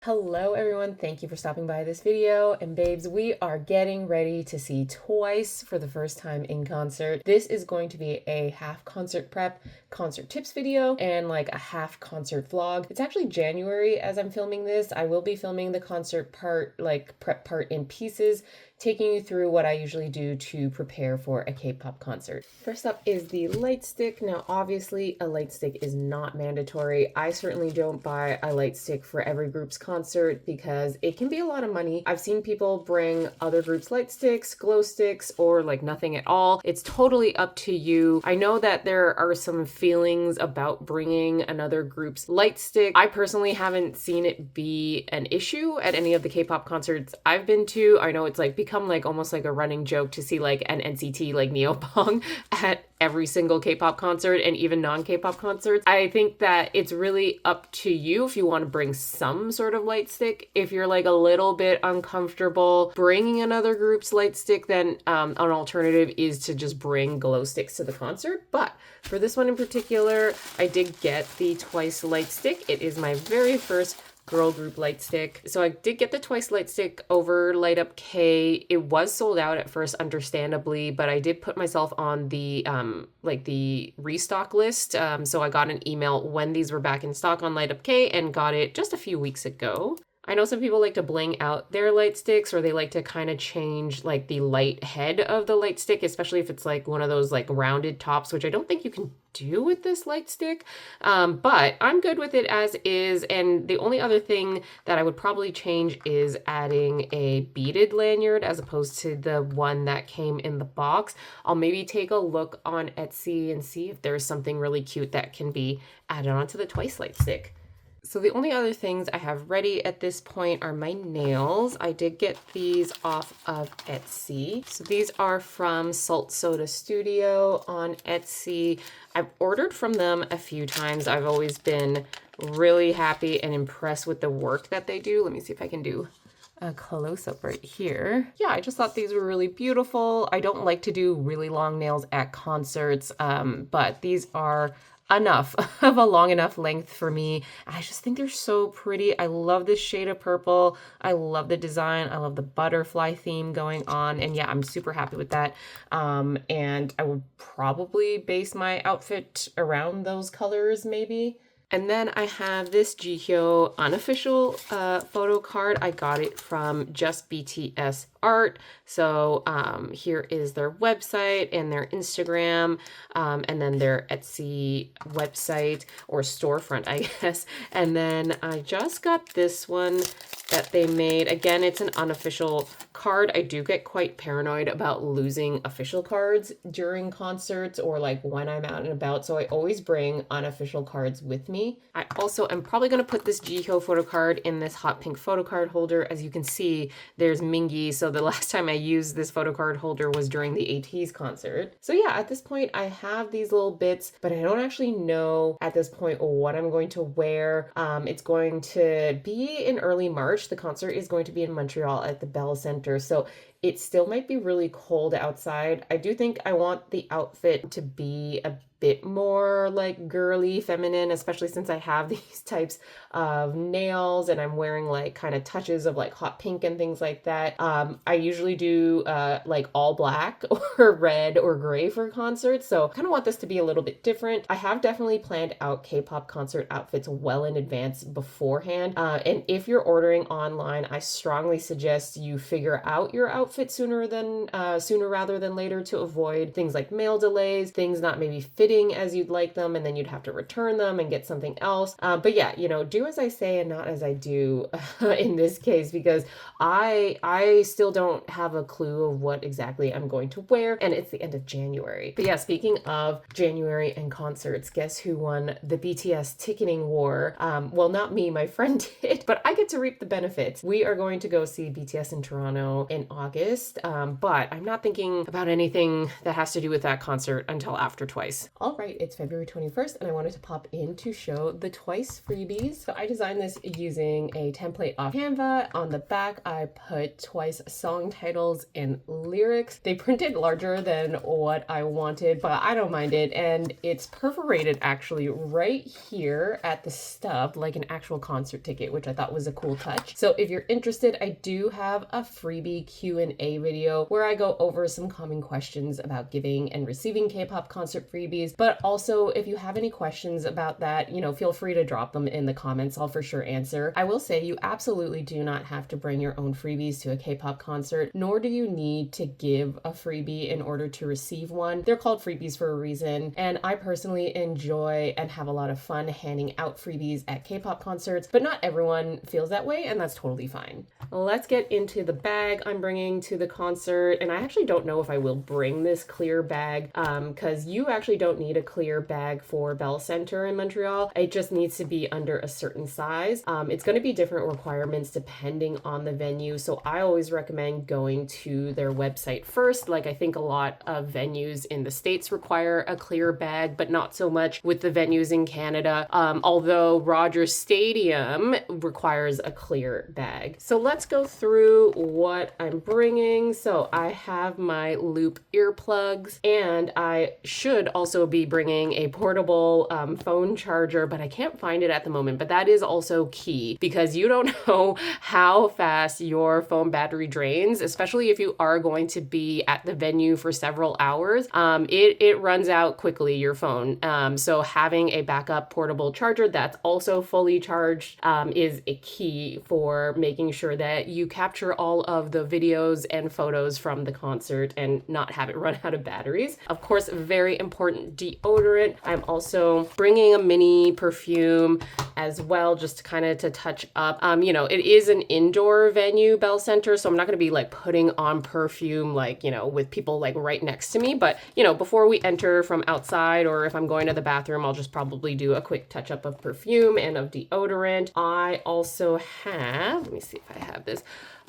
Hello everyone, thank you for stopping by this video. And babes, we are getting ready to see Twice for the first time in concert. This is going to be a half concert prep, concert tips video, and like a half concert vlog. It's actually January as I'm filming this. I will be filming the concert part, like prep part in pieces, taking you through what I usually do to prepare for a K-pop concert. First up is the light stick. Now, obviously, a light stick is not mandatory. I certainly don't buy a light stick for every group's concert because it can be a lot of money. I've seen people bring other groups' light sticks, glow sticks, or like nothing at all. It's totally up to you. I know that there are some feelings about bringing another group's light stick. I personally haven't seen it be an issue at any of the K-pop concerts I've been to. I know it's like become like almost like a running joke to see like an NCT like Neopong at every single K-pop concert and even non-K-pop concerts. I think that it's really up to you if you want to bring some sort of light stick. If you're like a little bit uncomfortable bringing another group's light stick, then an alternative is to just bring glow sticks to the concert. But for this one in particular, I did get the Twice light stick. It is my very first girl group light stick. So I did get the Twice light stick over Light Up K. It was sold out at first, understandably, but I did put myself on the like the restock list. So I got an email when these were back in stock on Light Up K and got it just a few weeks ago. I know some people like to bling out their light sticks, or they like to kind of change like the light head of the light stick, especially if it's like one of those like rounded tops, which I don't think you can do with this light stick. But I'm good with it as is. And the only other thing that I would probably change is adding a beaded lanyard as opposed to the one that came in the box. I'll maybe take a look on Etsy and see if there's something really cute that can be added onto the Twice light stick. So the only other things I have ready at this point are my nails. I did get these off of Etsy. So these are from Salt Soda Studio on Etsy. I've ordered from them a few times. I've always been really happy and impressed with the work that they do. Let me see if I can do a close-up right here. Yeah, I just thought these were really beautiful. I don't like to do really long nails at concerts, but these are enough of a long enough length for me. I just think they're so pretty. I love this shade of purple. I love the design. I love the butterfly theme going on. And yeah, I'm super happy with that. And I would probably base my outfit around those colors maybe. And then I have this Jihyo unofficial photo card. I got it from Just BTS Art. So here is their website and their Instagram, and then their Etsy website or storefront, I guess. And then I just got this one that they made. Again, it's an unofficial card. I do get quite paranoid about losing official cards during concerts or like when I'm out and about. So I always bring unofficial cards with me. I also am probably going to put this Jihyo photo card in this hot pink photo card holder. As you can see, there's Mingi. So the last time I used this photo card holder was during the ATEEZ concert. So yeah, at this point I have these little bits, but I don't actually know at this point what I'm going to wear. It's going to be in early March. The concert is going to be in Montreal at the Bell Center. So it still might be really cold outside. I do think I want the outfit to be a bit more like girly, feminine, especially since I have these types of nails and I'm wearing like kind of touches of like hot pink and things like that. I usually do like all black or red or gray for concerts. So I kind of want this to be a little bit different. I have definitely planned out K-pop concert outfits well in advance beforehand. And if you're ordering online, I strongly suggest you figure out your outfit sooner rather than later to avoid things like mail delays, things not maybe fitting as you'd like them, and then you'd have to return them and get something else. But yeah, you know, do as I say and not as I do in this case, because I still don't have a clue of what exactly I'm going to wear, and it's the end of January. But yeah, speaking of January and concerts, guess who won the BTS ticketing war? Well, not me, my friend did, but I get to reap the benefits. We are going to go see BTS in Toronto in August. August, but I'm not thinking about anything that has to do with that concert until after Twice. All right, it's February 21st, and I wanted to pop in to show the Twice freebies. So I designed this using a template off Canva. On the back, I put Twice song titles and lyrics. They printed larger than what I wanted, but I don't mind it, and it's perforated actually right here at the stub, like an actual concert ticket, which I thought was a cool touch. So if you're interested, I do have a freebie Q&A video where I go over some common questions about giving and receiving K-pop concert freebies. But also, if you have any questions about that, feel free to drop them in the comments. I'll for sure answer. I will say you absolutely do not have to bring your own freebies to a K-pop concert, nor do you need to give a freebie in order to receive one. They're called freebies for a reason, and I personally enjoy and have a lot of fun handing out freebies at K-pop concerts, but not everyone feels that way, and that's totally fine. Let's get into the bag I'm bringing to the concert, and I actually don't know if I will bring this clear bag because you actually don't need a clear bag for Bell Center in Montreal. It just needs to be under a certain size. It's going to be different requirements depending on the venue, so I always recommend going to their website first. Like, I think a lot of venues in the States require a clear bag, but not so much with the venues in Canada, although Rogers Stadium requires a clear bag. So let's go through what I'm bringing. So I have my loop earplugs, and I should also be bringing a portable phone charger, but I can't find it at the moment. But that is also key because you don't know how fast your phone battery drains, especially if you are going to be at the venue for several hours. It runs out quickly, your phone. So having a backup portable charger that's also fully charged is a key for making sure that you capture all of the videos and photos from the concert and not have it run out of batteries. Of course, very important deodorant. I'm also bringing a mini perfume as well, just to kind of to touch up. It is an indoor venue, Bell Center, so I'm not going to be like putting on perfume with people like right next to me, but before we enter from outside, or if I'm going to the bathroom, I'll just probably do a quick touch up of perfume and of deodorant. I also have, let me see if I have this.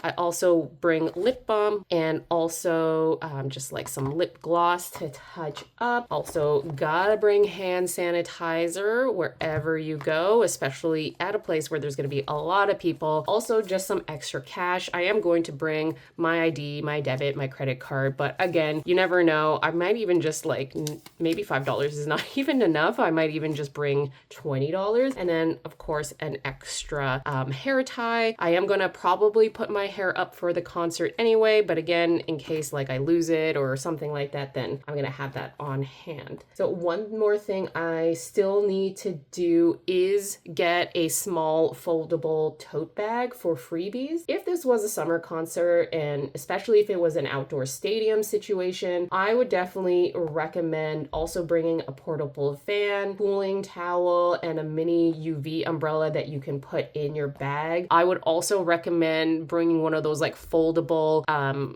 I also bring lip balm and also just like some lip gloss to touch up. Also gotta bring hand sanitizer wherever you go, especially at a place where there's gonna be a lot of people. Also just some extra cash. I am going to bring my ID, my debit, my credit card, but again, you never know. I might even just maybe $5 is not even enough. I might even just bring $20. And then of course an extra hair tie. I am gonna probably put my hair up for the concert anyway, but again, in case I lose it or something like that, then I'm gonna have that on hand. So one more thing I still need to do is get a small foldable tote bag for freebies. If this was a summer concert, and especially if it was an outdoor stadium situation, I would definitely recommend also bringing a portable fan, cooling towel, and a mini UV umbrella that you can put in your bag. I would also recommend bringing one of those foldable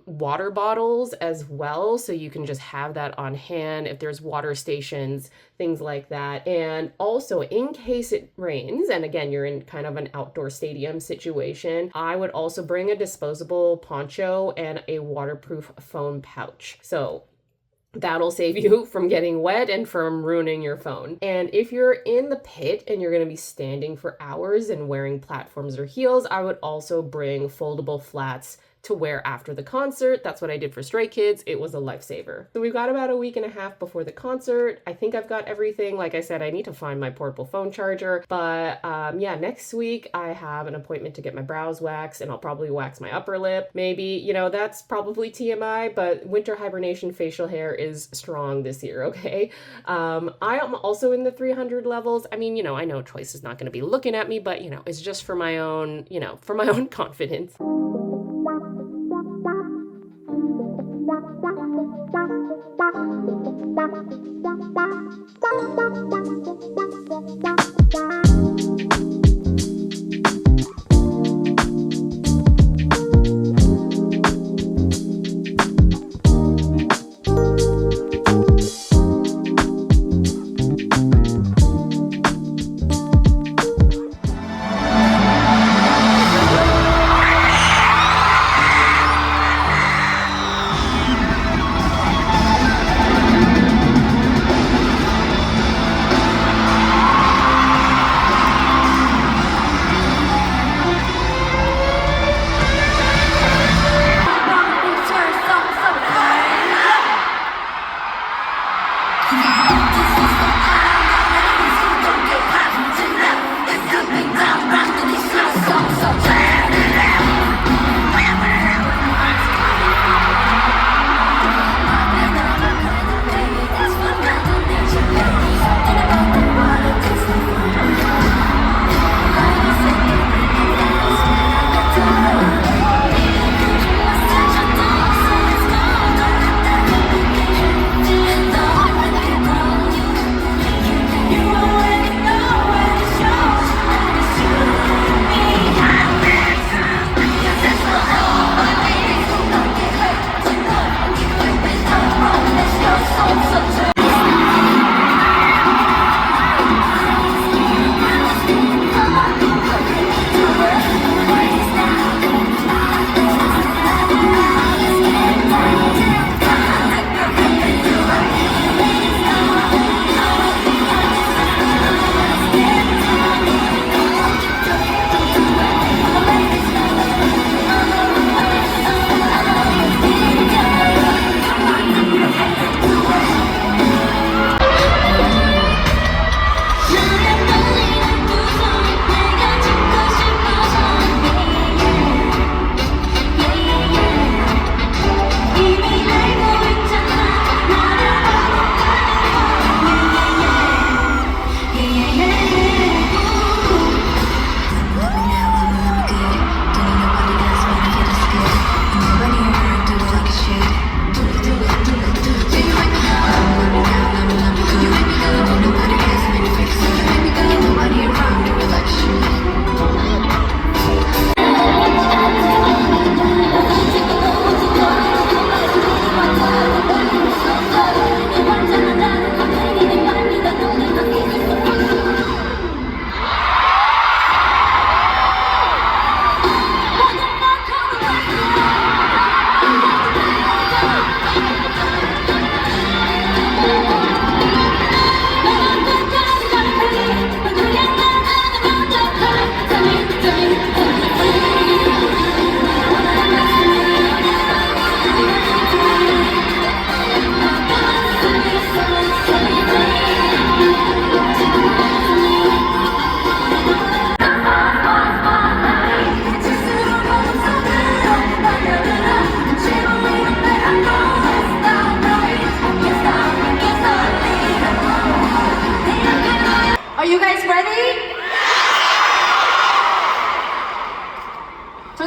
water bottles as well, so you can just have that on hand if there's water stations, things like that. And also, in case it rains, and again, you're in kind of an outdoor stadium situation, I would also bring a disposable poncho and a waterproof phone pouch. So that'll save you from getting wet and from ruining your phone. And if you're in the pit and you're going to be standing for hours and wearing platforms or heels, I would also bring foldable flats to wear after the concert. That's what I did for Stray Kids. It was a lifesaver. So we've got about a week and a half before the concert. I think I've got everything. Like I said, I need to find my portable phone charger. But next week I have an appointment to get my brows waxed, and I'll probably wax my upper lip. Maybe, that's probably TMI, but winter hibernation facial hair is strong this year, okay? I am also in the 300 levels. I mean, I know Twice is not going to be looking at me, but, it's just for my own, for my own confidence.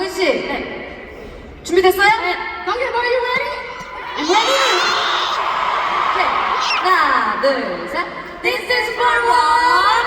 씨. 네. 준비됐어요? 네. Are you ready? I'm ready. 네. 하나, 둘, 셋. This is for what?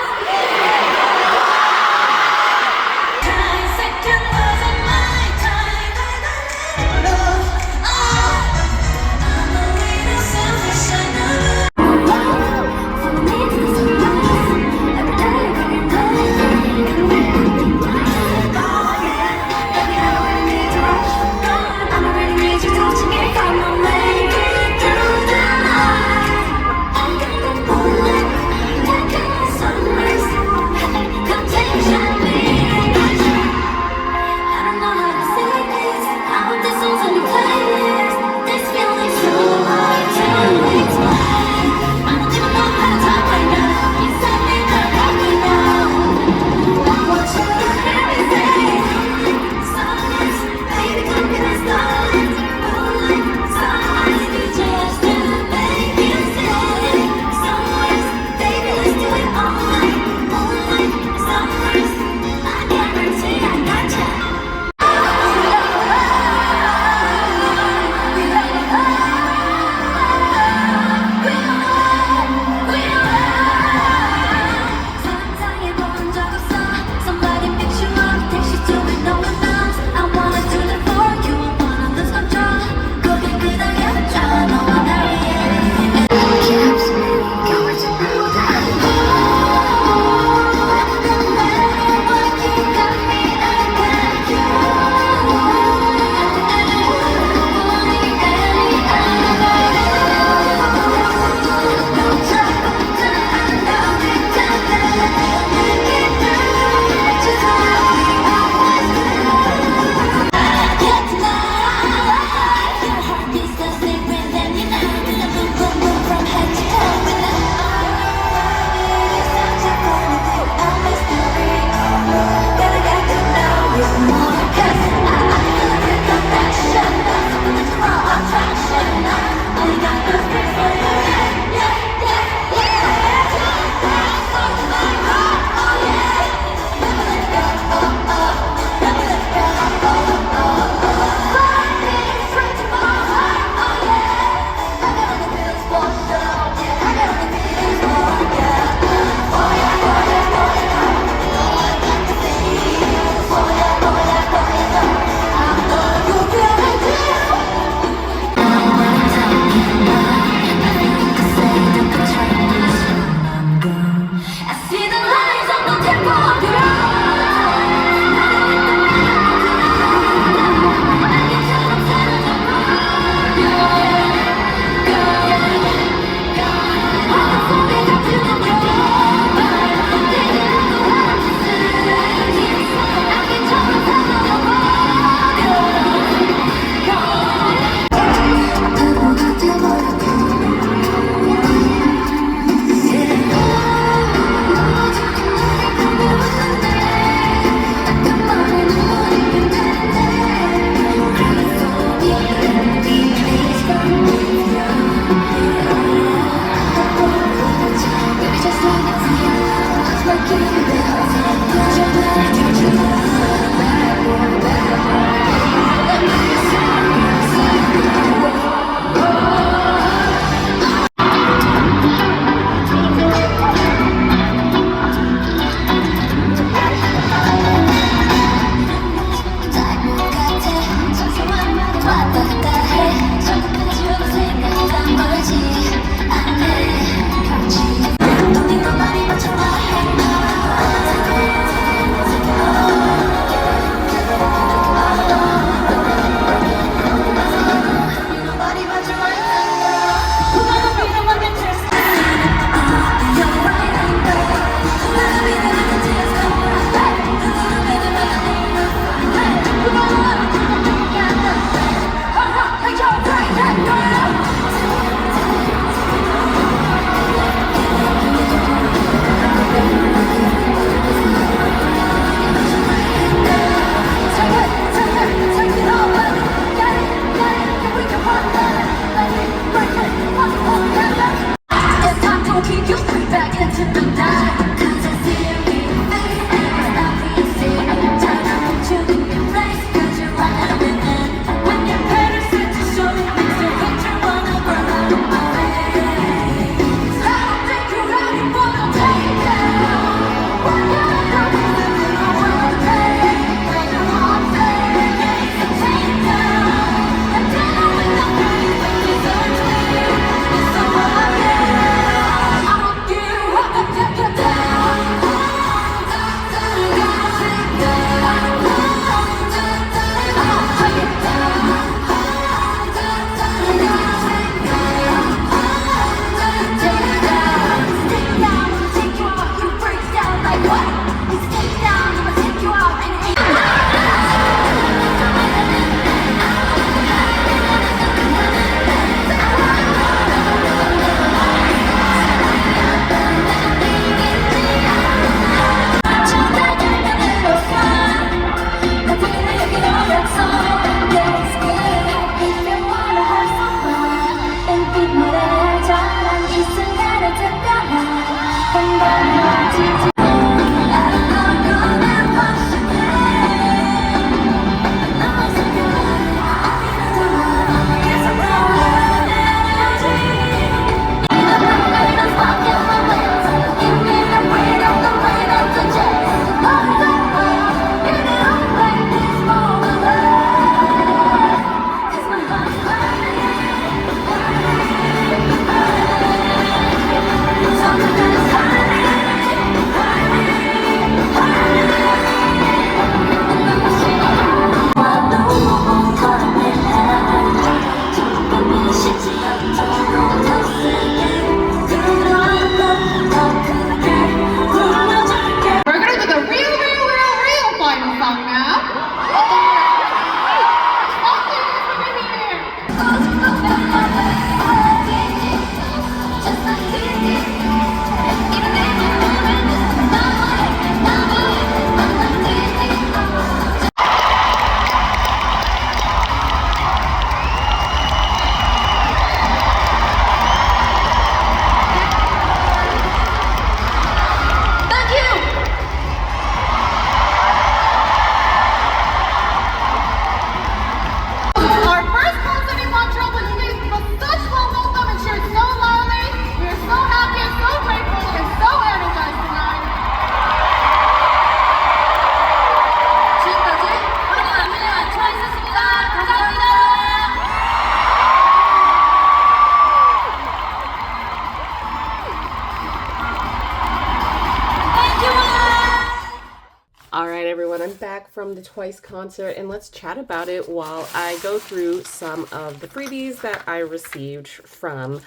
from the Twice concert, and let's chat about it while I go through some of the freebies that I received from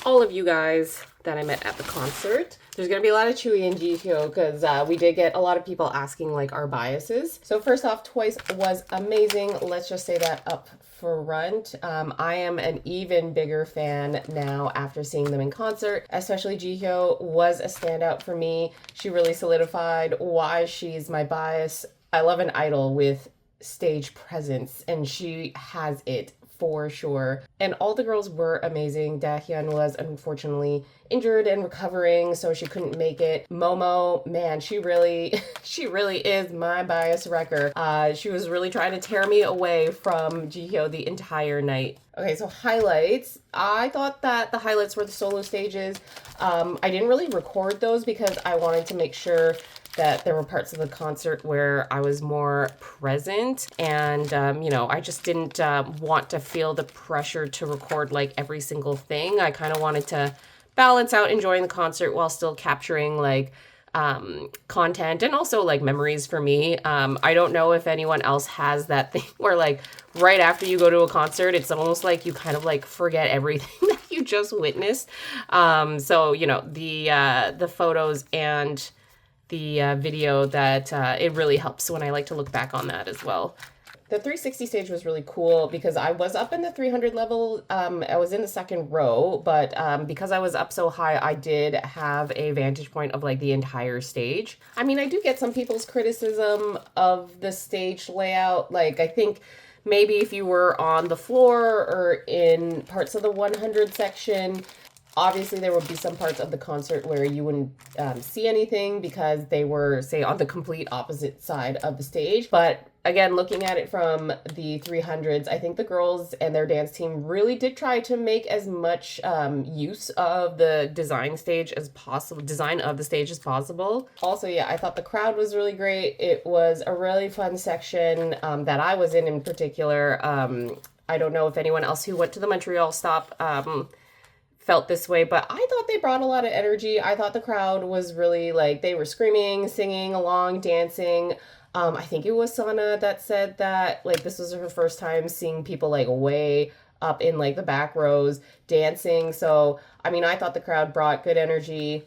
all of you guys that I met at the concert. There's going to be a lot of Chewy and Jihyo because we did get a lot of people asking like our biases. So first off, Twice was amazing. Let's just say that up front. I am an even bigger fan now after seeing them in concert. Especially Jihyo was a standout for me. She really solidified why she's my bias. I love an idol with stage presence, and she has it for sure. And all the girls were amazing. Dahyun was unfortunately injured and recovering, so she couldn't make it. Momo, man, she really is my bias wrecker. She was really trying to tear me away from Jihyo the entire night. Okay, so highlights. I thought that the highlights were the solo stages. I didn't really record those because I wanted to make sure that there were parts of the concert where I was more present, and you know, I just didn't want to feel the pressure to record like every single thing. I kind of wanted to balance out enjoying the concert while still capturing like content and also like memories for me. I don't know if anyone else has that thing where like right after you go to a concert, it's almost like you kind of like forget everything that you just witnessed. So you know, the photos and the video, that it really helps when I like to look back on that as well. The 360 stage was really cool because I was up in the 300 level. I was in the second row, but because I was up so high, I did have a vantage point of like the entire stage. I mean, I do get some people's criticism of the stage layout. Like, I think maybe if you were on the floor or in parts of the 100 section, obviously, there would be some parts of the concert where you wouldn't see anything because they were, say, on the complete opposite side of the stage. But again, looking at it from the 300s, I think the girls and their dance team really did try to make as much use of the design of the stage as possible. Also, yeah, I thought the crowd was really great. It was a really fun section that I was in particular. I don't know if anyone else who went to the Montreal stop felt this way, but I thought they brought a lot of energy. I thought the crowd was really like, they were screaming, singing along, dancing. I think it was Sana that said that like this was her first time seeing people like way up in like the back rows dancing. So I mean, I thought the crowd brought good energy.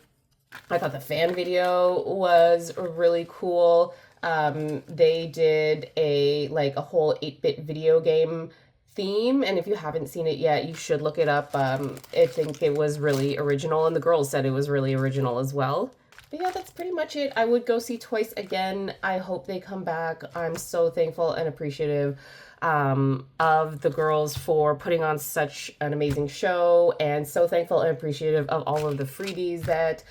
I thought the fan video was really cool. They did a whole 8-bit video game theme, and if you haven't seen it yet, you should look it up. I think it was really original, and the girls said it was really original as well. But yeah, that's pretty much it. I would go see Twice again. I hope they come back. I'm so thankful and appreciative of the girls for putting on such an amazing show, and so thankful and appreciative of all of the freebies that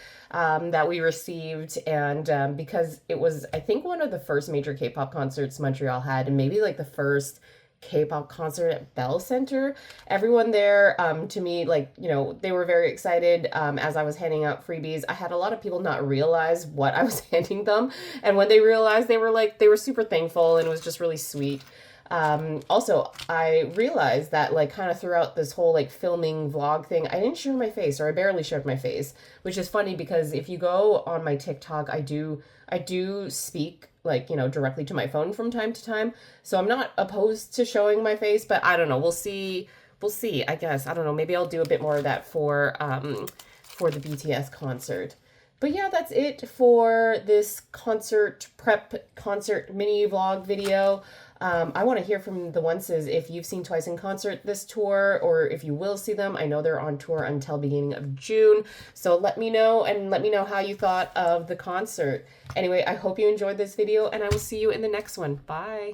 we received, and because it was, I think, one of the first major K-pop concerts Montreal had, and maybe like the first K-pop concert at Bell Center. Everyone there, to me, like, you know, they were very excited as I was handing out freebies. I had a lot of people not realize what I was handing them, and when they realized, they were super thankful, and it was just really sweet. Also, I realized that like kind of throughout this whole like filming vlog thing, I didn't show my face, or I barely showed my face, which is funny because if you go on my TikTok, I do speak like, you know, directly to my phone from time to time. So I'm not opposed to showing my face, but I don't know. We'll see, I guess. I don't know. Maybe I'll do a bit more of that for the BTS concert. But yeah, that's it for this concert mini vlog video. I want to hear from the onces if you've seen Twice in concert this tour, or if you will see them. I know they're on tour until beginning of June. So let me know, and let me know how you thought of the concert. Anyway, I hope you enjoyed this video, and I will see you in the next one. Bye.